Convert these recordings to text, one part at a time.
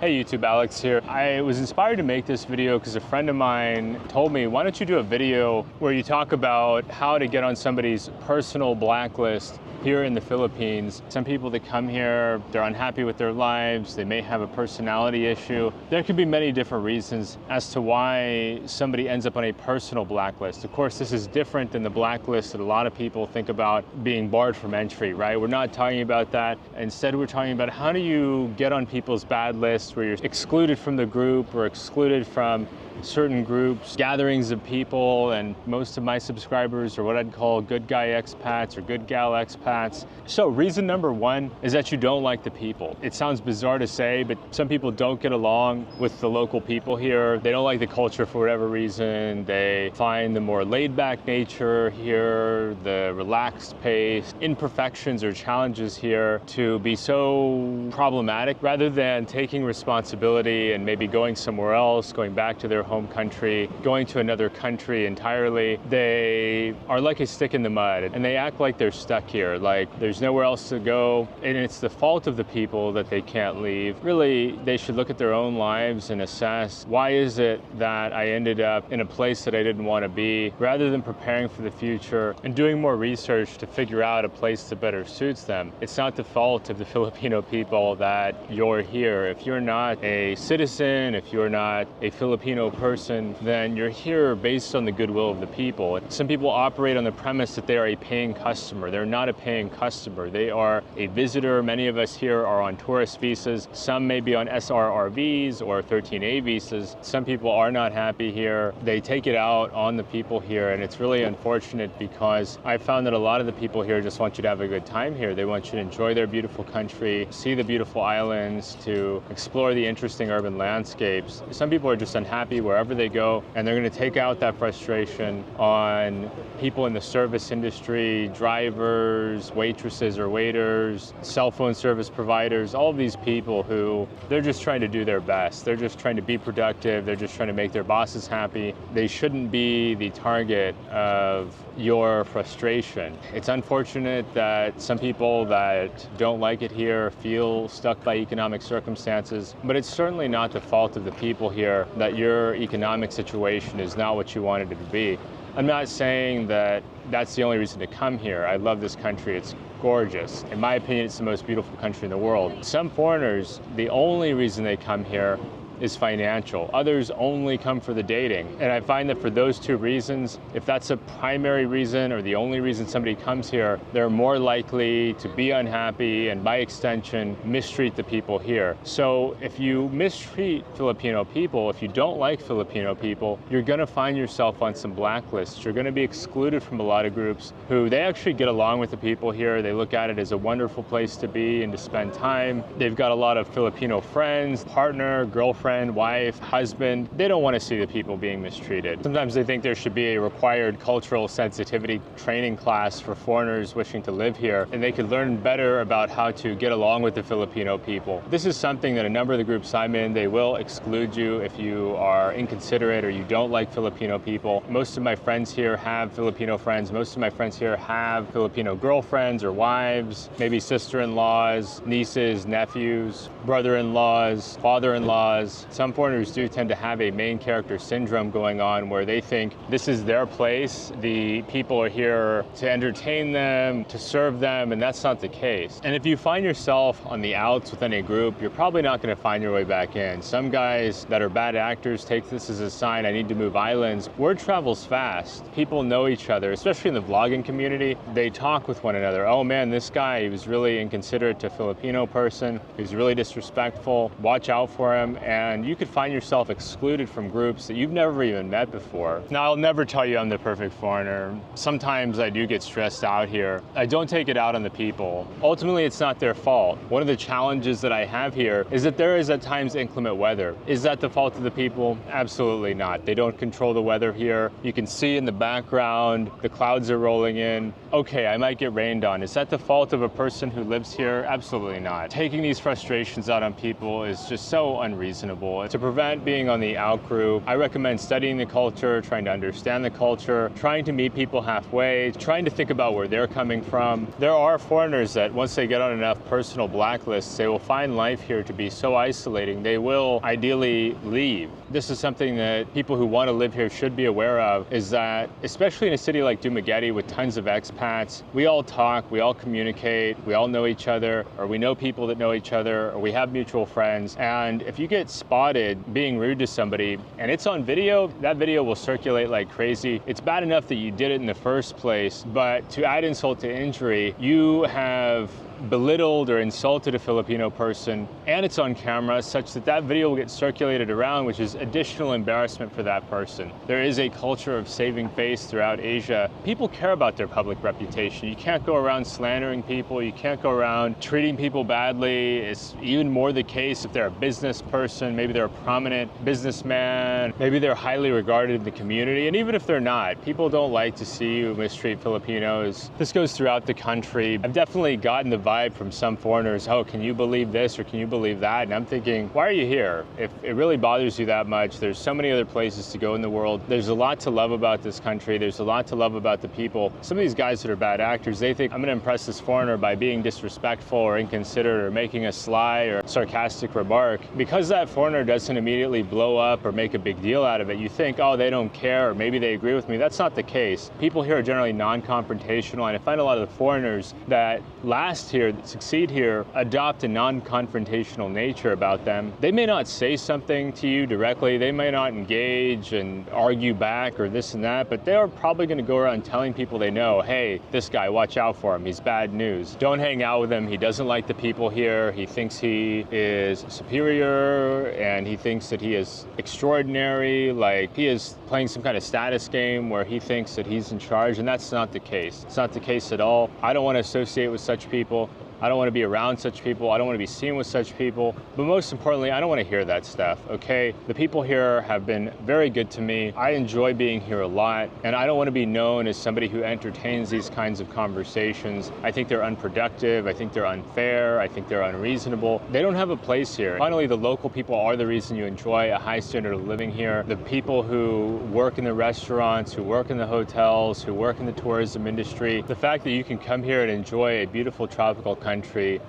Hey YouTube, Alex here. I was inspired to make this video because a friend of mine told me, why don't you do a video where you talk about how to get on somebody's personal blacklist here in the Philippines. Some people that come here, they're unhappy with their lives, they may have a personality issue. There could be many different reasons as to why somebody ends up on a personal blacklist. Of course, this is different than the blacklist that a lot of people think about being barred from entry, right? We're not talking about that. Instead, we're talking about how do you get on people's bad lists where you're excluded from the group or excluded from certain groups, gatherings of people, and most of my subscribers are what I'd call good guy expats or good gal expats. So reason number one is that you don't like the people. It sounds bizarre to say, but some people don't get along with the local people here. They don't like the culture for whatever reason. They find the more laid-back nature here, the relaxed pace, imperfections or challenges here to be so problematic rather than taking responsibility and maybe going somewhere else, going back to their home country, going to another country entirely. They are like a stick in the mud and they act like they're stuck here, like there's nowhere else to go, and it's the fault of the people that they can't leave. Really, they should look at their own lives and assess, why is it that I ended up in a place that I didn't want to be, rather than preparing for the future and doing more research to figure out a place that better suits them. It's not the fault of the Filipino people that you're here. If you're not a citizen, if you're not a Filipino person, then you're here based on the goodwill of the people. Some people operate on the premise that they are a paying customer. They're not a paying customer. They are a visitor. Many of us here are on tourist visas. Some may be on SRRVs or 13A visas. Some people are not happy here. They take it out on the people here, and it's really unfortunate because I found that a lot of the people here just want you to have a good time here. They want you to enjoy their beautiful country, see the beautiful islands, to explore the interesting urban landscapes. Some people are just unhappy wherever they go, and they're going to take out that frustration on people in the service industry, drivers, waitresses or waiters, cell phone service providers, all of these people who they're just trying to do their best. They're just trying to be productive. They're just trying to make their bosses happy. They shouldn't be the target of your frustration. It's unfortunate that some people that don't like it here feel stuck by economic circumstances, but it's certainly not the fault of the people here that your economic situation is not what you wanted it to be. I'm not saying that that's the only reason to come here. I love this country. It's gorgeous. In my opinion, it's the most beautiful country in the world. Some foreigners, the only reason they come here is financial. Others only come for the dating. And I find that for those two reasons, if that's a primary reason or the only reason somebody comes here, they're more likely to be unhappy and by extension, mistreat the people here. So if you mistreat Filipino people, if you don't like Filipino people, you're gonna find yourself on some blacklists. You're gonna be excluded from a lot of groups who they actually get along with the people here. They look at it as a wonderful place to be and to spend time. They've got a lot of Filipino friends, partner, girlfriend, wife, husband. They don't want to see the people being mistreated. Sometimes they think there should be a required cultural sensitivity training class for foreigners wishing to live here, and they could learn better about how to get along with the Filipino people. This is something that a number of the groups I'm in, they will exclude you if you are inconsiderate or you don't like Filipino people. Most of my friends here have Filipino friends. Most of my friends here have Filipino girlfriends or wives, maybe sister-in-laws, nieces, nephews, brother-in-laws, father-in-laws. Some foreigners do tend to have a main character syndrome going on where they think this is their place. The people are here to entertain them, to serve them, and that's not the case. And if you find yourself on the outs within a group, you're probably not going to find your way back in. Some guys that are bad actors take this as a sign, I need to move islands. Word travels fast. People know each other, especially in the vlogging community. They talk with one another. Oh man, this guy, he was really inconsiderate to a Filipino person. He was really disrespectful. Watch out for him. And you could find yourself excluded from groups that you've never even met before. Now, I'll never tell you I'm the perfect foreigner. Sometimes I do get stressed out here. I don't take it out on the people. Ultimately, it's not their fault. One of the challenges that I have here is that there is at times inclement weather. Is that the fault of the people? Absolutely not. They don't control the weather here. You can see in the background, the clouds are rolling in. Okay, I might get rained on. Is that the fault of a person who lives here? Absolutely not. Taking these frustrations out on people is just so unreasonable. reasonable. To prevent being on the out group, I recommend studying the culture, trying to understand the culture, trying to meet people halfway, trying to think about where they're coming from. There are foreigners that once they get on enough personal blacklists, they will find life here to be so isolating, they will ideally leave. This is something that people who want to live here should be aware of, is that especially in a city like Dumaguete with tons of expats, we all talk, we all communicate, we all know each other, or we know people that know each other, or we have mutual friends. And if you get spotted being rude to somebody and it's on video, that video will circulate like crazy. It's bad enough that you did it in the first place, but to add insult to injury, you have belittled or insulted a Filipino person, and it's on camera, such that that video will get circulated around, which is additional embarrassment for that person. There is a culture of saving face throughout Asia. People care about their public reputation. You can't go around slandering people. You can't go around treating people badly. It's even more the case if they're a business person, maybe they're a prominent businessman, maybe they're highly regarded in the community, and even if they're not, people don't like to see you mistreat Filipinos. This goes throughout the country. I've definitely gotten the vibe from some foreigners, oh, can you believe this or can you believe that? And I'm thinking, why are you here? If it really bothers you that much, there's so many other places to go in the world. There's a lot to love about this country. There's a lot to love about the people. Some of these guys that are bad actors, they think, I'm gonna impress this foreigner by being disrespectful or inconsiderate or making a sly or sarcastic remark. Because that foreigner doesn't immediately blow up or make a big deal out of it, you think, oh, they don't care, or maybe they agree with me. That's not the case. People here are generally non-confrontational, and I find a lot of the foreigners that last here, that succeed here, adopt a non-confrontational nature about them. They may not say something to you directly, they may not engage and argue back or this and that, but they're probably going to go around telling people they know, hey, this guy, watch out for him, he's bad news. Don't hang out with him, he doesn't like the people here, he thinks he is superior, and he thinks that he is extraordinary, like he is playing some kind of status game where he thinks that he's in charge, and that's not the case. It's not the case at all. I don't want to associate with such people. I don't want to be around such people. I don't want to be seen with such people. But most importantly, I don't want to hear that stuff, okay? The people here have been very good to me. I enjoy being here a lot, and I don't want to be known as somebody who entertains these kinds of conversations. I think they're unproductive. I think they're unfair. I think they're unreasonable. They don't have a place here. Finally, the local people are the reason you enjoy a high standard of living here. The people who work in the restaurants, who work in the hotels, who work in the tourism industry, the fact that you can come here and enjoy a beautiful tropical country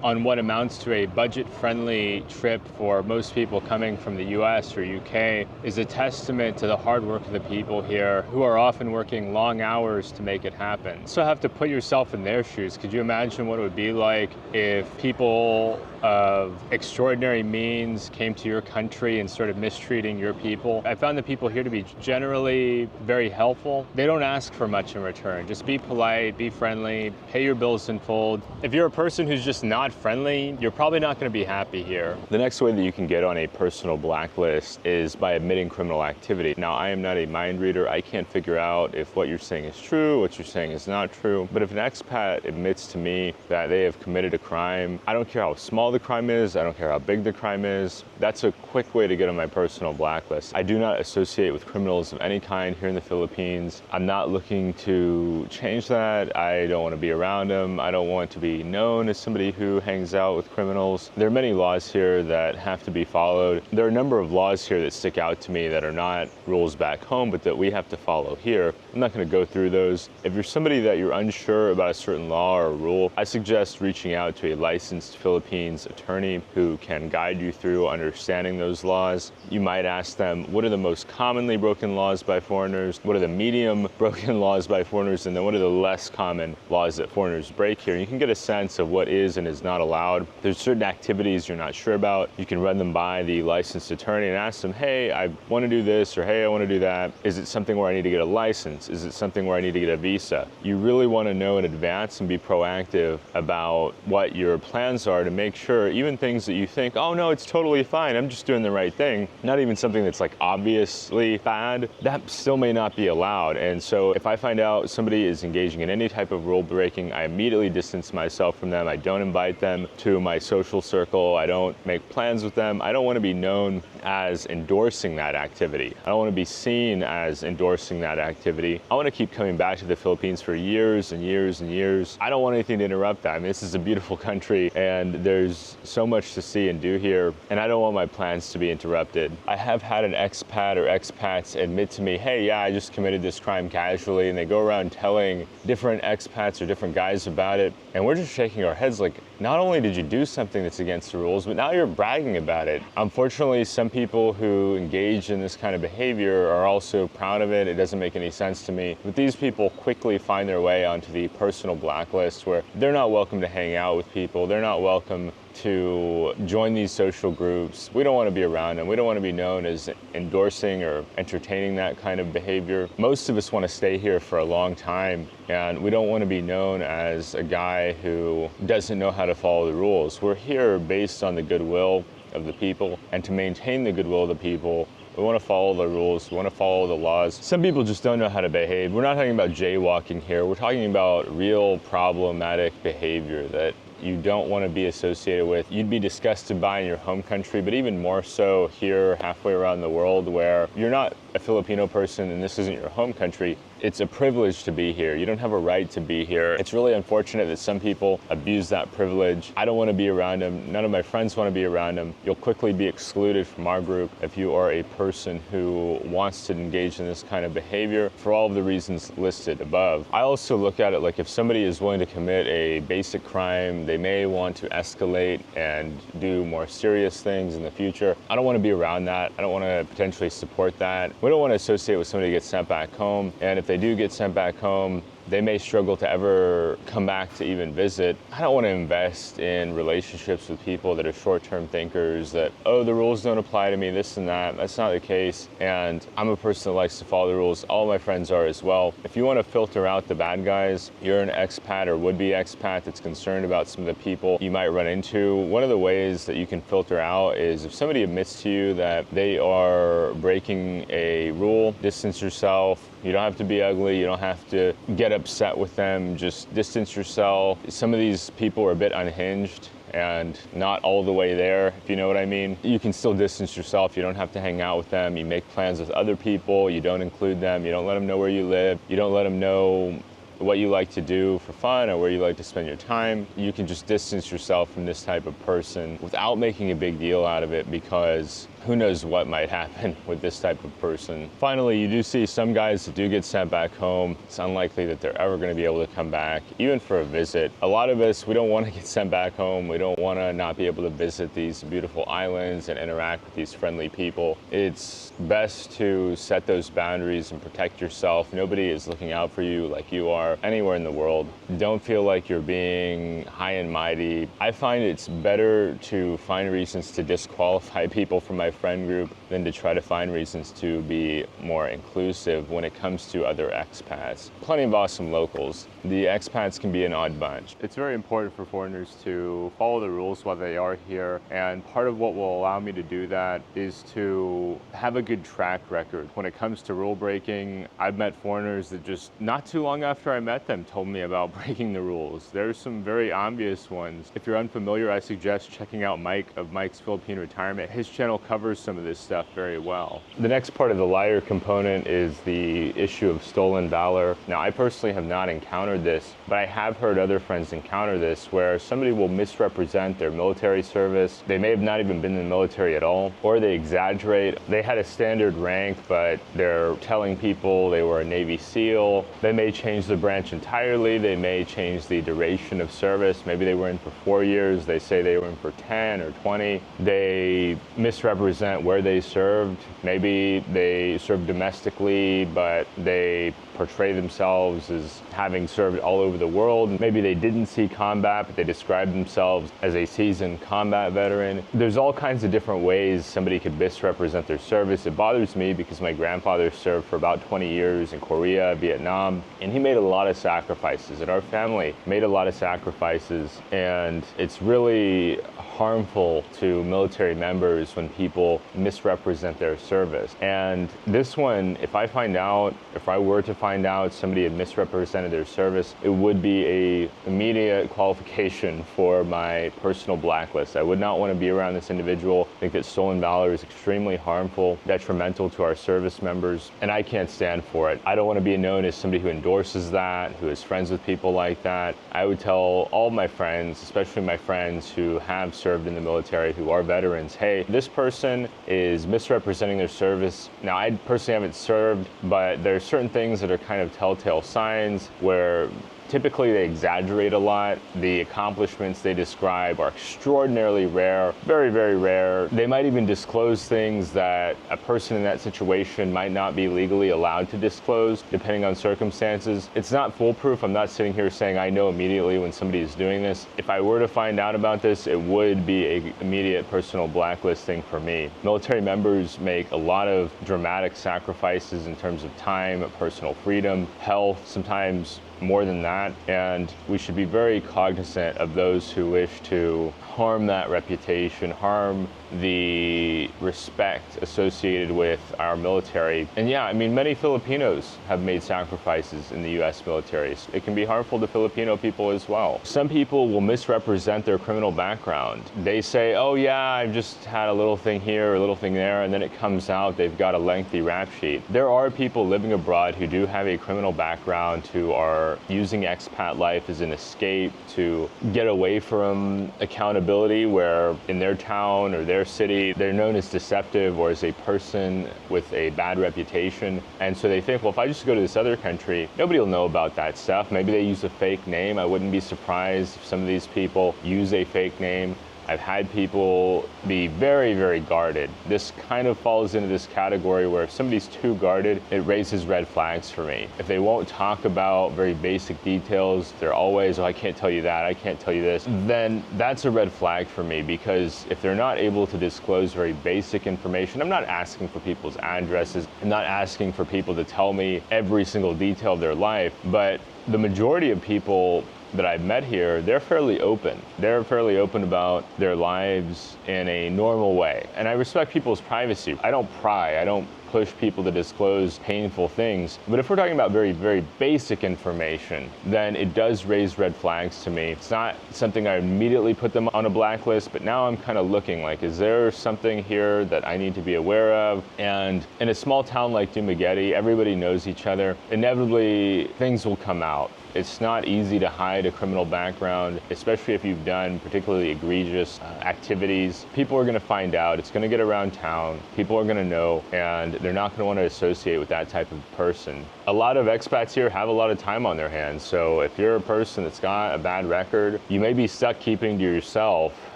on what amounts to a budget-friendly trip for most people coming from the US or UK is a testament to the hard work of the people here, who are often working long hours to make it happen. So have to put yourself in their shoes. Could you imagine what it would be like if people of extraordinary means came to your country and started mistreating your people? I found the people here to be generally very helpful. They don't ask for much in return. Just be polite, be friendly, pay your bills in full. If you're a person who's just not friendly, you're probably not going to be happy here. The next way that you can get on a personal blacklist is by admitting criminal activity. Now, I am not a mind reader. I can't figure out if what you're saying is true, what you're saying is not true. But if an expat admits to me that they have committed a crime, I don't care how small the crime is, I don't care how big the crime is, that's a quick way to get on my personal blacklist. I do not associate with criminals of any kind here in the Philippines. I'm not looking to change that. I don't want to be around them. I don't want to be known as somebody who hangs out with criminals. There are many laws here that have to be followed. There are a number of laws here that stick out to me that are not rules back home, but that we have to follow here. I'm not going to go through those. If you're somebody that you're unsure about a certain law or rule, I suggest reaching out to a licensed Philippines attorney who can guide you through understanding those laws. You might ask them, what are the most commonly broken laws by foreigners? What are the medium broken laws by foreigners? And then what are the less common laws that foreigners break here? And you can get a sense of what is and is not allowed. There's certain activities you're not sure about. You can run them by the licensed attorney and ask them, hey, I want to do this, or hey, I want to do that. Is it something where I need to get a license? Is it something where I need to get a visa? You really want to know in advance and be proactive about what your plans are to make sure even things that you think, oh no, it's totally fine, I'm just doing the right thing, not even something that's like obviously bad, that still may not be allowed. And so if I find out somebody is engaging in any type of rule breaking, I immediately distance myself from them. them. I don't invite them to my social circle. I don't make plans with them. I don't want to be known as endorsing that activity. I don't want to be seen as endorsing that activity. I want to keep coming back to the Philippines for years and years and years. I don't want anything to interrupt that. I mean, this is a beautiful country and there's so much to see and do here, and I don't want my plans to be interrupted. I have had an expat or expats admit to me, hey, yeah, I just committed this crime casually, and they go around telling different expats or different guys about it, and we're just shaking our heads like, not only did you do something that's against the rules, but now you're bragging about it. Unfortunately, some people who engage in this kind of behavior are also proud of it. It doesn't make any sense to me. But these people quickly find their way onto the personal blacklist where they're not welcome to hang out with people. They're not welcome to join these social groups. We don't want to be around them. We don't want to be known as endorsing or entertaining that kind of behavior. Most of us want to stay here for a long time, and we don't want to be known as a guy who doesn't know how to follow the rules. We're here based on the goodwill of the people, and to maintain the goodwill of the people, we want to follow the rules, we want to follow the laws. Some people just don't know how to behave. We're not talking about jaywalking here. We're talking about real problematic behavior that you don't want to be associated with. You'd be disgusted by in your home country, but even more so here halfway around the world where you're not a Filipino person and this isn't your home country. It's a privilege to be here. You don't have a right to be here. It's really unfortunate that some people abuse that privilege. I don't want to be around them. None of my friends want to be around them. You'll quickly be excluded from our group if you are a person who wants to engage in this kind of behavior for all of the reasons listed above. I also look at it like if somebody is willing to commit a basic crime, they may want to escalate and do more serious things in the future. I don't want to be around that. I don't want to potentially support that. We don't want to associate with somebody who gets sent back home. And if they do get sent back home, they may struggle to ever come back to even visit. I don't want to invest in relationships with people that are short-term thinkers that, oh, the rules don't apply to me, this and that. That's not the case. And I'm a person that likes to follow the rules. All my friends are as well. If you want to filter out the bad guys, you're an expat or would-be expat that's concerned about some of the people you might run into. One of the ways that you can filter out is if somebody admits to you that they are breaking a rule, distance yourself. You don't have to be ugly. You don't have to get upset with them. Just distance yourself. Some of these people are a bit unhinged and not all the way there, if you know what I mean. You can still distance yourself. You don't have to hang out with them. You make plans with other people. You don't include them. You don't let them know where you live. You don't let them know what you like to do for fun or where you like to spend your time. You can just distance yourself from this type of person without making a big deal out of it, because who knows what might happen with this type of person. Finally, you do see some guys that do get sent back home. It's unlikely that they're ever going to be able to come back, even for a visit. A lot of us, we don't want to get sent back home. We don't want to not be able to visit these beautiful islands and interact with these friendly people. It's best to set those boundaries and protect yourself. Nobody is looking out for you like you are anywhere in the world. Don't feel like you're being high and mighty. I find it's better to find reasons to disqualify people from my friend group than to try to find reasons to be more inclusive when it comes to other expats. Plenty of awesome locals. The expats can be an odd bunch. It's very important for foreigners to follow the rules while they are here, and part of what will allow me to do that is to have a good track record. When it comes to rule breaking, I've met foreigners that just not too long after I met them told me about breaking the rules. There's some very obvious ones. If you're unfamiliar, I suggest checking out Mike of Mike's Philippine Retirement. His channel covers some of this stuff very well. The next part of the liar component is the issue of stolen valor. Now, I personally have not encountered this, but I have heard other friends encounter this where somebody will misrepresent their military service. They may have not even been in the military at all, or they exaggerate. They had a standard rank, but they're telling people they were a Navy SEAL. They may change the branch entirely. They may change the duration of service. Maybe they were in for 4 years. They say they were in for 10 or 20. They misrepresent where they served. Maybe they served domestically, but they portray themselves as having served all over the world. Maybe they didn't see combat, but they describe themselves as a seasoned combat veteran. There's all kinds of different ways somebody could misrepresent their service. It bothers me because my grandfather served for about 20 years in Korea, Vietnam, and he made a lot of sacrifices, and our family made a lot of sacrifices, and it's really harmful to military members when people misrepresent their service. And this one, if I find out, if I were to find out somebody had misrepresented their service, it would be a immediate qualification for my personal blacklist. I would not want to be around this individual. I think that stolen valor is extremely harmful, detrimental to our service members, and I can't stand for it. I don't want to be known as somebody who endorses that, who is friends with people like that. I would tell all my friends, especially my friends who have served in the military, who are veterans, hey, this person is misrepresenting their service. Now, I personally haven't served, but there are certain things that are kind of telltale signs where typically they exaggerate a lot. The accomplishments they describe are extraordinarily rare, very, very rare. They might even disclose things that a person in that situation might not be legally allowed to disclose, depending on circumstances. It's not foolproof. I'm not sitting here saying I know immediately when somebody is doing this. If I were to find out about this, it would be an immediate personal blacklisting for me. Military members make a lot of dramatic sacrifices in terms of time, personal freedom, health, sometimes more than that, and we should be very cognizant of those who wish to harm that reputation, harm the respect associated with our military. And yeah, I mean, many Filipinos have made sacrifices in the US military. It can be harmful to Filipino people as well. Some people will misrepresent their criminal background. They say, oh yeah, I've just had a little thing here, a little thing there, and then it comes out they've got a lengthy rap sheet. There are people living abroad who do have a criminal background, who are using expat life as an escape to get away from accountability, where in their town or their city, they're known as deceptive or as a person with a bad reputation. And so they think, well, if I just go to this other country, nobody will know about that stuff. Maybe they use a fake name. I wouldn't be surprised if some of these people use a fake name. I've had people be very, very guarded. This kind of falls into this category where if somebody's too guarded, it raises red flags for me. If they won't talk about very basic details, they're always, oh, I can't tell you that, I can't tell you this, then that's a red flag for me, because if they're not able to disclose very basic information, I'm not asking for people's addresses, I'm not asking for people to tell me every single detail of their life, but the majority of people that I've met here, they're fairly open. They're fairly open about their lives in a normal way. And I respect people's privacy. I don't pry, I don't push people to disclose painful things. But if we're talking about very, very basic information, then it does raise red flags to me. It's not something I immediately put them on a blacklist, but now I'm kind of looking like, is there something here that I need to be aware of? And in a small town like Dumaguete, everybody knows each other. Inevitably, things will come out. It's not easy to hide a criminal background, especially if you've done particularly egregious activities. People are going to find out. It's going to get around town. People are going to know, and they're not going to want to associate with that type of person. A lot of expats here have a lot of time on their hands, so if you're a person that's got a bad record, you may be stuck keeping to yourself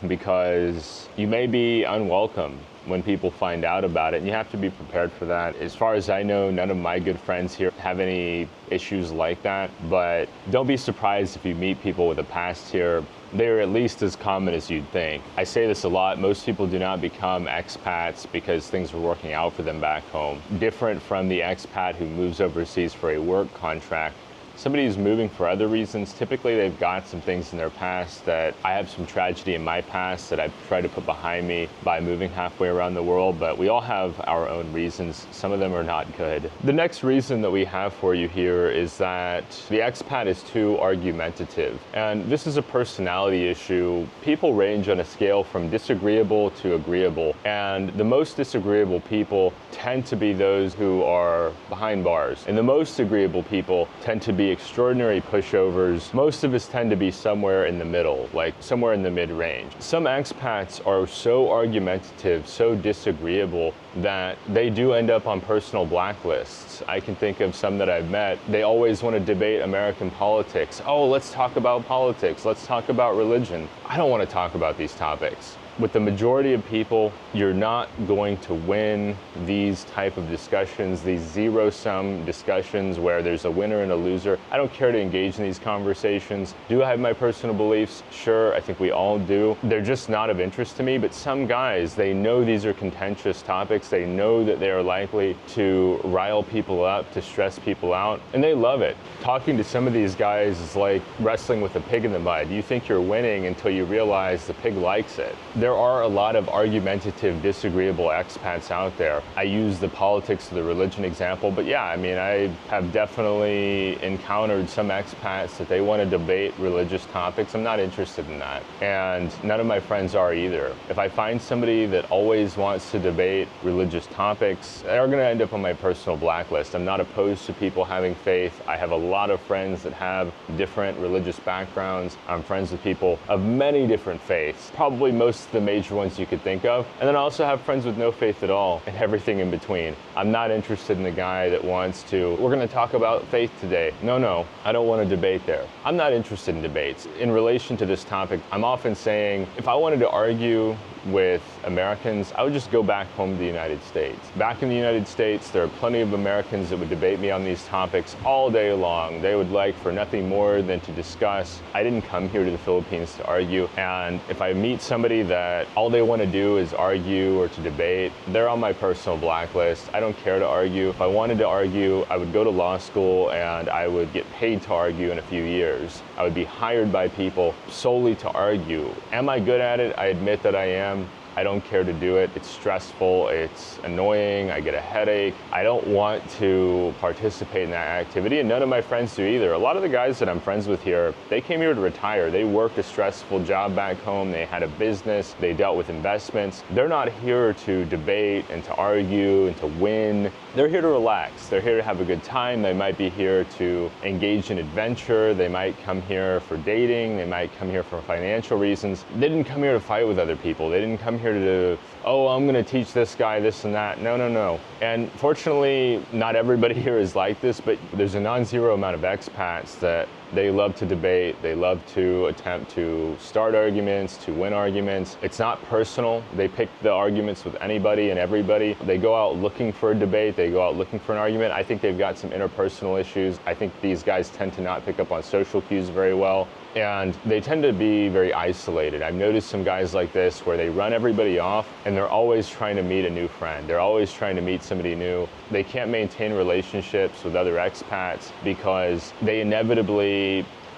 because you may be unwelcome when people find out about it, and you have to be prepared for that. As far as I know, none of my good friends here have any issues like that, but don't be surprised if you meet people with a past here. They're at least as common as you'd think. I say this a lot, most people do not become expats because things are working out for them back home. Different from the expat who moves overseas for a work contract. Somebody who's moving for other reasons, typically they've got some things in their past that I have some tragedy in my past that I've tried to put behind me by moving halfway around the world, but we all have our own reasons. Some of them are not good. The next reason that we have for you here is that the expat is too argumentative. And this is a personality issue. People range on a scale from disagreeable to agreeable. And the most disagreeable people tend to be those who are behind bars. And the most agreeable people tend to be extraordinary pushovers. Most of us tend to be somewhere in the middle, like somewhere in the mid-range. Some expats are so argumentative, so disagreeable, that they do end up on personal blacklists. I can think of some that I've met. They always want to debate American politics. Oh, let's talk about politics. Let's talk about religion. I don't want to talk about these topics. With the majority of people, you're not going to win these type of discussions, these zero-sum discussions where there's a winner and a loser. I don't care to engage in these conversations. Do I have my personal beliefs? Sure, I think we all do. They're just not of interest to me, but some guys, they know these are contentious topics. topics. They know that they are likely to rile people up, to stress people out, and they love it. Talking to some of these guys is like wrestling with a pig in the mud. You think you're winning until you realize the pig likes it. There are a lot of argumentative, disagreeable expats out there. I use the politics of the religion example, but yeah, I mean, I have definitely encountered some expats that they want to debate religious topics. I'm not interested in that. And none of my friends are either. If I find somebody that always wants to debate religious topics, they're going to end up on my personal blacklist. I'm not opposed to people having faith. I have a lot of friends that have different religious backgrounds. I'm friends with people of many different faiths, probably most of the major ones you could think of. And then I also have friends with no faith at all and everything in between. I'm not interested in the guy that wants to, we're going to talk about faith today. No, I don't want to debate there. I'm not interested in debates. In relation to this topic, I'm often saying if I wanted to argue with Americans, I would just go back home to the United States. Back in the United States, there are plenty of Americans that would debate me on these topics all day long. They would like for nothing more than to discuss. I didn't come here to the Philippines to argue, and if I meet somebody that all they want to do is argue or to debate, they're on my personal blacklist. I don't care to argue. If I wanted to argue, I would go to law school and I would get paid to argue in a few years. I would be hired by people solely to argue. Am I good at it? I admit that I am. I don't care to do it. It's stressful, it's annoying, I get a headache. I don't want to participate in that activity, and none of my friends do either. A lot of the guys that I'm friends with here, they came here to retire. They worked a stressful job back home, they had a business, they dealt with investments. They're not here to debate and to argue and to win. They're here to relax. They're here to have a good time. They might be here to engage in adventure. They might come here for dating. They might come here for financial reasons. They didn't come here to fight with other people. They didn't come here to, oh, I'm gonna teach this guy this and that. No. And fortunately, not everybody here is like this, but there's a non-zero amount of expats that they love to debate. They love to attempt to start arguments, to win arguments. It's not personal. They pick the arguments with anybody and everybody. They go out looking for a debate. They go out looking for an argument. I think they've got some interpersonal issues. I think these guys tend to not pick up on social cues very well. And they tend to be very isolated. I've noticed some guys like this where they run everybody off and they're always trying to meet a new friend. They're always trying to meet somebody new. They can't maintain relationships with other expats because they inevitably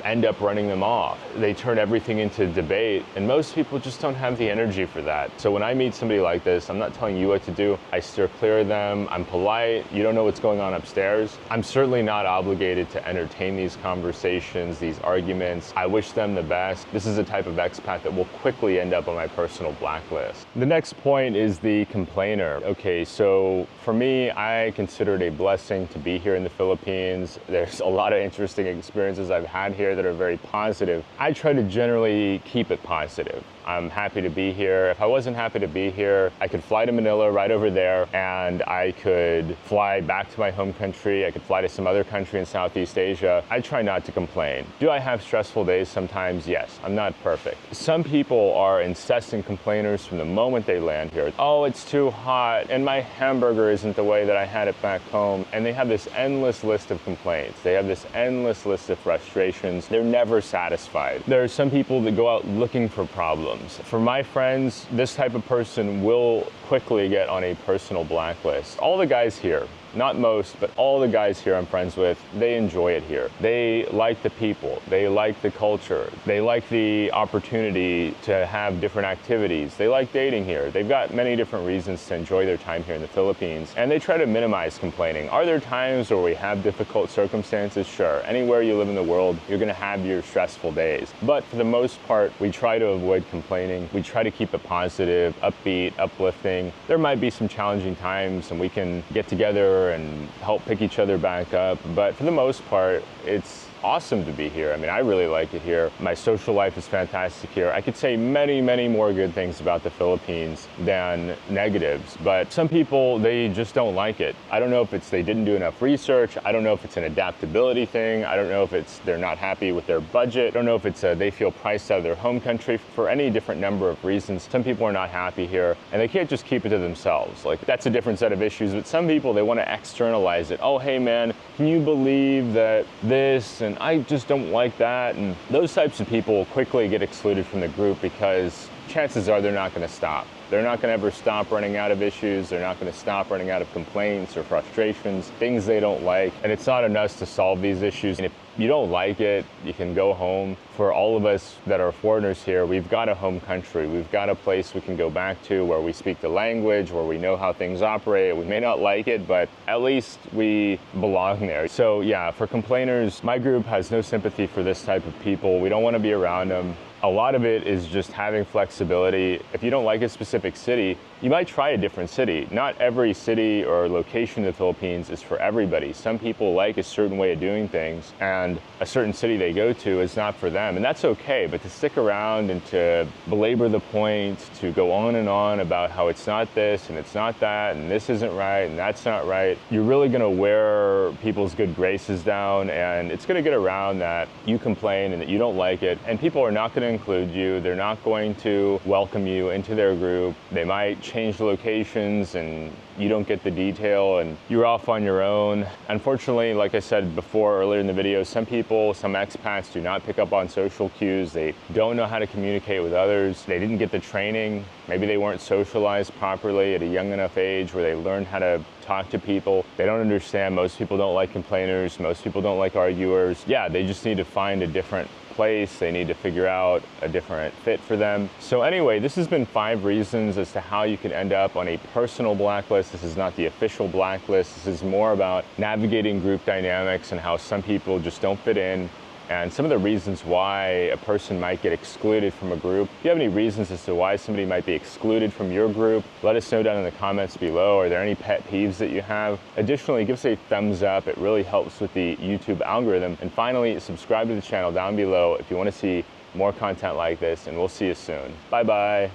end up running them off. They turn everything into debate, and most people just don't have the energy for that. So when I meet somebody like this, I'm not telling you what to do. I steer clear of them. I'm polite. You don't know what's going on upstairs. I'm certainly not obligated to entertain these conversations, these arguments. I wish them the best. This is a type of expat that will quickly end up on my personal blacklist. The next point is the complainer. Okay, so for me, I consider it a blessing to be here in the Philippines. There's a lot of interesting experiences I've had here that are very positive. I try to generally keep it positive. I'm happy to be here. If I wasn't happy to be here, I could fly to Manila right over there, and I could fly back to my home country. I could fly to some other country in Southeast Asia. I try not to complain. Do I have stressful days sometimes? Yes. I'm not perfect. Some people are incessant complainers from the moment they land here. Oh, it's too hot, and my hamburger isn't the way that I had it back home. And they have this endless list of complaints. They have this endless list of frustrations. They're never satisfied. There are some people that go out looking for problems. For my friends, this type of person will quickly get on a personal blacklist. All the guys here, not most, but all the guys here I'm friends with, they enjoy it here. They like the people. They like the culture. They like the opportunity to have different activities. They like dating here. They've got many different reasons to enjoy their time here in the Philippines, and they try to minimize complaining. Are there times where we have difficult circumstances? Sure. Anywhere you live in the world, you're gonna have your stressful days. But for the most part, we try to avoid complaining. We try to keep it positive, upbeat, uplifting. There might be some challenging times, and we can get together and help pick each other back up. But for the most part, it's awesome to be here. I mean, I really like it here. My social life is fantastic here. I could say many, many more good things about the Philippines than negatives, but some people, they just don't like it. I don't know if it's they didn't do enough research. I don't know if it's an adaptability thing. I don't know if it's they're not happy with their budget. I don't know if it's they feel priced out of their home country for any different number of reasons. Some people are not happy here, and they can't just keep it to themselves. Like, that's a different set of issues, but some people, they want to externalize it. Oh, hey man, can you believe that this, and I just don't like that. And those types of people quickly get excluded from the group because chances are they're not going to stop. They're not going to ever stop running out of issues. They're not going to stop running out of complaints or frustrations, things they don't like. And it's not on us to solve these issues. And if you don't like it, you can go home. For all of us that are foreigners here, we've got a home country. We've got a place we can go back to where we speak the language, where we know how things operate. We may not like it, but at least we belong there. So yeah, for complainers, my group has no sympathy for this type of people. We don't want to be around them. A lot of it is just having flexibility. If you don't like a specific city, you might try a different city. Not every city or location in the Philippines is for everybody. Some people like a certain way of doing things, and a certain city they go to is not for them, and that's okay. But to stick around and to belabor the point, to go on and on about how it's not this and it's not that, and this isn't right and that's not right, you're really gonna wear people's good graces down, and it's gonna get around that you complain and that you don't like it, and people are not gonna include you. They're not going to welcome you into their group. They might change the locations and you don't get the detail and you're off on your own. Unfortunately, like I said before earlier in the video, some people, some expats do not pick up on social cues. They don't know how to communicate with others. They didn't get the training. Maybe they weren't socialized properly at a young enough age where they learned how to talk to people. They don't understand. Most people don't like complainers. Most people don't like arguers. Yeah, they just need to find a different place. They need to figure out a different fit for them. So anyway, this has been 5 reasons as to how you can end up on a personal blacklist. This is not the official blacklist. This is more about navigating group dynamics and how some people just don't fit in, and some of the reasons why a person might get excluded from a group. If you have any reasons as to why somebody might be excluded from your group, let us know down in the comments below. Are there any pet peeves that you have? Additionally, give us a thumbs up. It really helps with the YouTube algorithm. And finally, subscribe to the channel down below if you want to see more content like this, and we'll see you soon. Bye-bye.